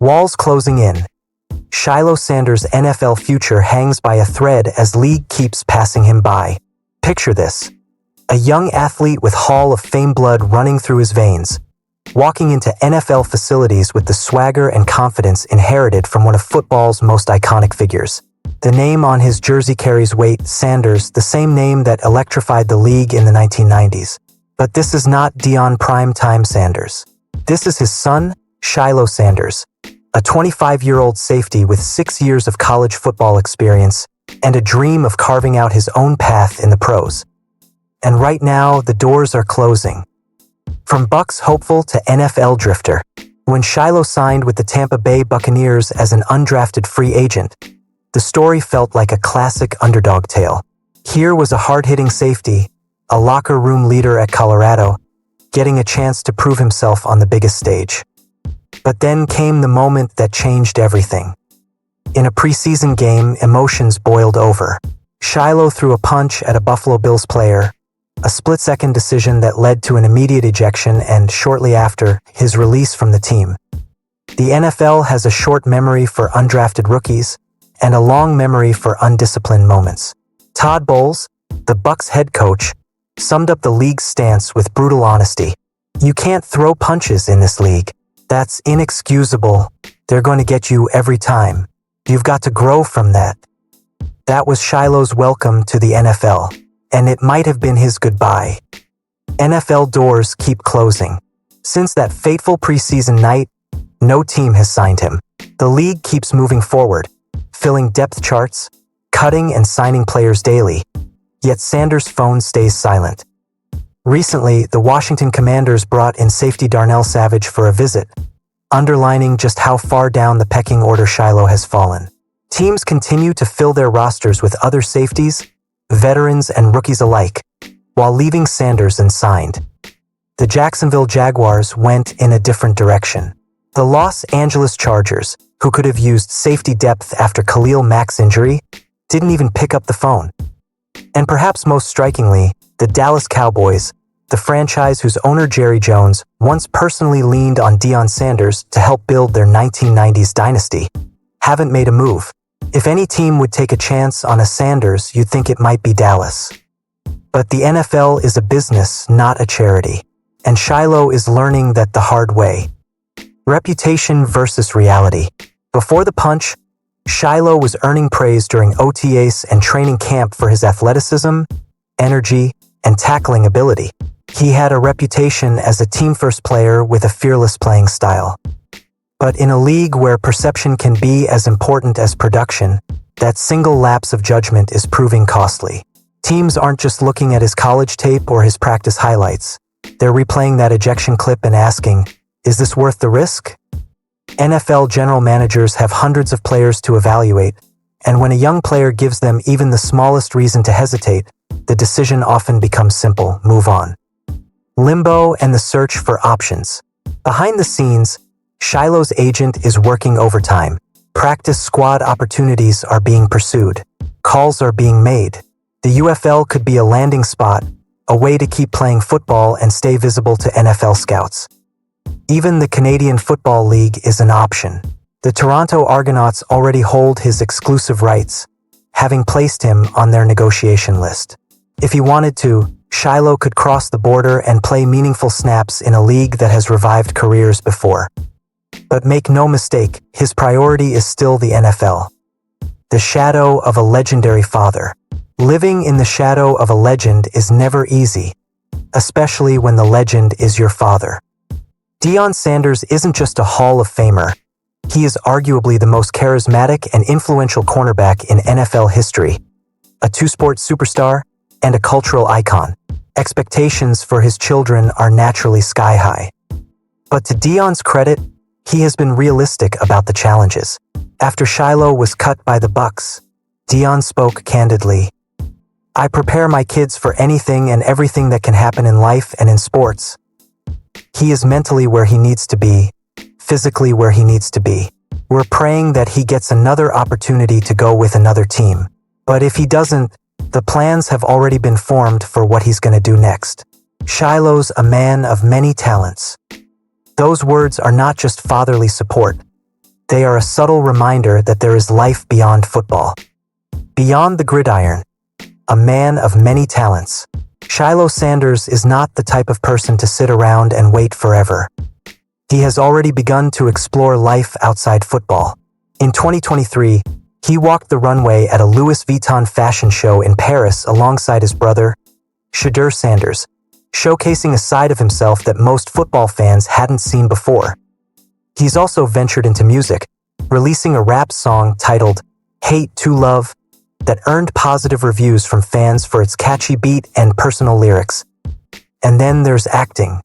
Walls closing in. Shilo Sanders' NFL future hangs by a thread as league keeps passing him by. Picture this. A young athlete with Hall of Fame blood running through his veins, walking into NFL facilities with the swagger and confidence inherited from one of football's most iconic figures. The name on his jersey carries weight, Sanders, the same name that electrified the league in the 1990s. But this is not Deion primetime Sanders. This is his son, Shilo Sanders, a 25-year-old safety with 6 years of college football experience and a dream of carving out his own path in the pros. And right now, the doors are closing. From Bucs hopeful to NFL drifter, when Shilo signed with the Tampa Bay Buccaneers as an undrafted free agent, the story felt like a classic underdog tale. Here was a hard-hitting safety, a locker room leader at Colorado, getting a chance to prove himself on the biggest stage. But then came the moment that changed everything. In a preseason game, emotions boiled over. Shilo threw a punch at a Buffalo Bills player, a split-second decision that led to an immediate ejection and, shortly after, his release from the team. The NFL has a short memory for undrafted rookies and a long memory for undisciplined moments. Todd Bowles, the Bucs head coach, summed up the league's stance with brutal honesty. "You can't throw punches in this league. That's inexcusable. They're going to get you every time. You've got to grow from that." That was Shilo's welcome to the NFL, and it might have been his goodbye. NFL doors keep closing. Since that fateful preseason night, no team has signed him. The league keeps moving forward, filling depth charts, cutting and signing players daily. Yet Sanders' phone stays silent. Recently, the Washington Commanders brought in safety Darnell Savage for a visit, underlining just how far down the pecking order Shilo has fallen. Teams continue to fill their rosters with other safeties, veterans and rookies alike, while leaving Sanders unsigned. The Jacksonville Jaguars went in a different direction. The Los Angeles Chargers, who could have used safety depth after Khalil Mack's injury, didn't even pick up the phone. And perhaps most strikingly, the Dallas Cowboys, the franchise whose owner Jerry Jones once personally leaned on Deion Sanders to help build their 1990s dynasty, haven't made a move. If any team would take a chance on a Sanders, you'd think it might be Dallas. But the NFL is a business, not a charity. And Shilo is learning that the hard way. Reputation versus reality. Before the punch, Shilo was earning praise during OTAs and training camp for his athleticism, energy, and tackling ability. He had a reputation as a team-first player with a fearless playing style. But in a league where perception can be as important as production, that single lapse of judgment is proving costly. Teams aren't just looking at his college tape or his practice highlights. They're replaying that ejection clip and asking, is this worth the risk? NFL general managers have hundreds of players to evaluate, and when a young player gives them even the smallest reason to hesitate, the decision often becomes simple: move on. Limbo and the search for options. Behind the scenes, Shilo's agent is working overtime. Practice squad opportunities are being pursued. Calls are being made. The UFL could be a landing spot, a way to keep playing football and stay visible to NFL scouts. Even the Canadian Football League is an option. The Toronto Argonauts already hold his exclusive rights, having placed him on their negotiation list. If he wanted to, Shilo could cross the border and play meaningful snaps in a league that has revived careers before. But make no mistake, his priority is still the NFL. The shadow of a legendary father. Living in the shadow of a legend is never easy, especially when the legend is your father. Deion Sanders isn't just a Hall of Famer. He is arguably the most charismatic and influential cornerback in NFL history, a two-sport superstar, and a cultural icon. Expectations for his children are naturally sky-high. But to Deion's credit, he has been realistic about the challenges. After Shilo was cut by the Bucs, Deion spoke candidly. "I prepare my kids for anything and everything that can happen in life and in sports. He is mentally where he needs to be, physically where he needs to be. We're praying that he gets another opportunity to go with another team. But if he doesn't, the plans have already been formed for what he's going to do next." Shilo's a man of many talents. Those words are not just fatherly support. They are a subtle reminder that there is life beyond football. Beyond the gridiron, a man of many talents, Shilo Sanders is not the type of person to sit around and wait forever. He has already begun to explore life outside football. In 2023, he walked the runway at a Louis Vuitton fashion show in Paris alongside his brother, Shilo Sanders, showcasing a side of himself that most football fans hadn't seen before. He's also ventured into music, releasing a rap song titled Hate to Love that earned positive reviews from fans for its catchy beat and personal lyrics. And then there's acting.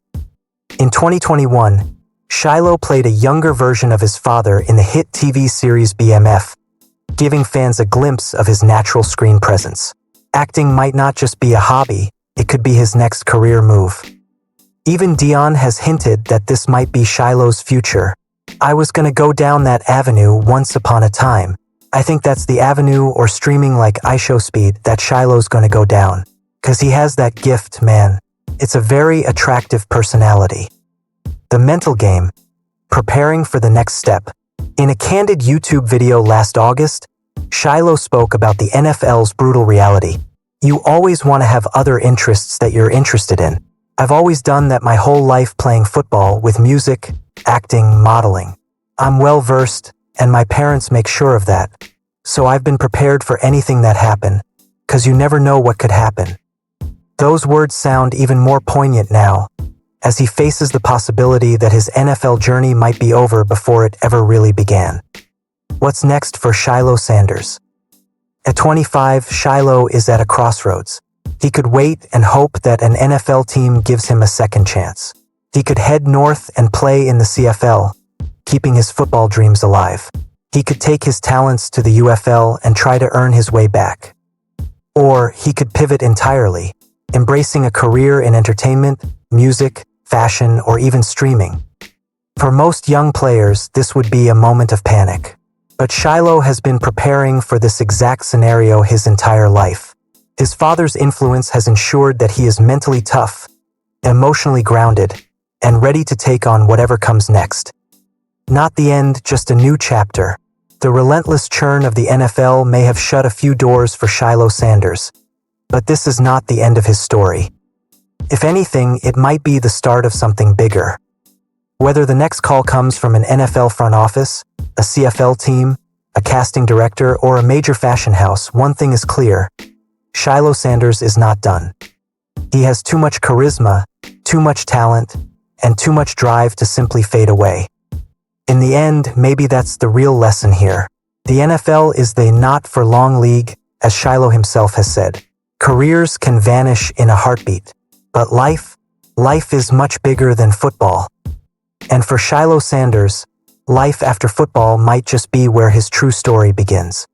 In 2021, Shilo played a younger version of his father in the hit TV series BMF, giving fans a glimpse of his natural screen presence. Acting might not just be a hobby, it could be his next career move. Even Deion has hinted that this might be Shilo's future. I was gonna go down that avenue once upon a time. I think that's the avenue or streaming like iShowSpeed that Shilo's gonna go down. 'Cause he has that gift, man. It's a very attractive personality. The mental game, preparing for the next step. In a candid YouTube video last August, Shilo spoke about the NFL's brutal reality. You always want to have other interests that you're interested in. I've always done that my whole life, playing football with music, acting, modeling. I'm well versed, and my parents make sure of that. So I've been prepared for anything that happened, 'cause you never know what could happen. Those words sound even more poignant now, as he faces the possibility that his NFL journey might be over before it ever really began. What's next for Shilo Sanders? At 25, Shilo is at a crossroads. He could wait and hope that an NFL team gives him a second chance. He could head north and play in the CFL, keeping his football dreams alive. He could take his talents to the UFL and try to earn his way back. Or he could pivot entirely, embracing a career in entertainment, music, fashion, or even streaming. For most young players, this would be a moment of panic. But Shilo has been preparing for this exact scenario his entire life. His father's influence has ensured that he is mentally tough, emotionally grounded, and ready to take on whatever comes next. Not the end, just a new chapter. The relentless churn of the NFL may have shut a few doors for Shilo Sanders, but this is not the end of his story. If anything, it might be the start of something bigger. Whether the next call comes from an NFL front office, a CFL team, a casting director, or a major fashion house, one thing is clear: Shilo Sanders is not done. He has too much charisma, too much talent, and too much drive to simply fade away. In the end, maybe that's the real lesson here. The NFL is the not-for-long league, as Shilo himself has said. Careers can vanish in a heartbeat. But life is much bigger than football. And for Shilo Sanders, life after football might just be where his true story begins.